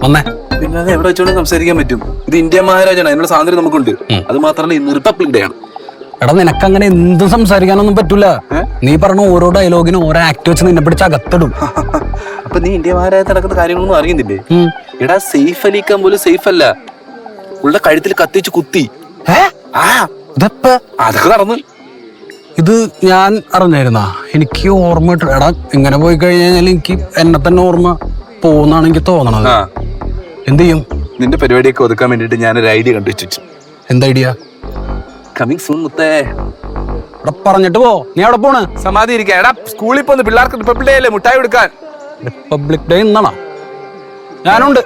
വന്നേ. പിന്നെ അത് എവിടെ വെച്ചോണ്ട് സംസാരിക്കാൻ പറ്റും? ഇത് ഇന്ത്യ മഹാരാജാണ്, അതിനുള്ള സ്വാതന്ത്ര്യം നമുക്കുണ്ട്. അത് മാത്രമല്ല ഇന്ന് റിപ്പബ്ലിക് ഡേ ആണ്. എടാ നിനക്ക് അങ്ങനെ എന്തും സംസാരിക്കാനൊന്നും പറ്റൂല. നീ പറഞ്ഞ ഓരോ ഡയലോഗിനും ഓരോ ആക്ട് വെച്ച് നിന്നെ പിടിച്ച് അകത്തിടും. അപ്പൊ നീ ഇന്ത്യ മഹാരാജാ നടക്കുന്ന കാര്യങ്ങളൊന്നും അറിയുന്നില്ലേ? എടാ സെയ്ഫ് അലി ഖാൻ പോലും സേഫ് അല്ല, ഉള്ള കഴുത്തിൽ കത്തിച്ച് കുത്തി. അതൊക്കെ നടന്നു. ഇത് ഞാൻ അറിഞ്ഞായിരുന്നാ? എനിക്ക് ഓർമ്മ കിട്ടും. എടാ ഇങ്ങനെ പോയി കഴിഞ്ഞാൽ എനിക്ക് എന്നെ തന്നെ ഓർമ്മ പോകുന്നാണ് എനിക്ക് തോന്നണത്. എന്ത് ചെയ്യും? നിന്റെ പരിപാടിയൊക്കെ ഒതുക്കാൻ വേണ്ടിട്ട് ഞാനൊരു ഐഡിയ കണ്ടുവച്ചു. എന്താ ഐഡിയ? കമ്മിങ് സൂൺ മുത്തേ. എടാ പറഞ്ഞിട്ട് പോ. നീ എവിടെ പോണ്? സമാധി ഇരിക്കാൻ. എടാ സ്കൂളിൽ പോന്ന് പിള്ളേർക്ക് റിപ്പബ്ലിക് ഡേ അല്ലേ, മുട്ടായി കൊടുക്കാൻ. റിപ്പബ്ലിക് ഡേ എന്നാണോ? ഞാനുണ്ട്.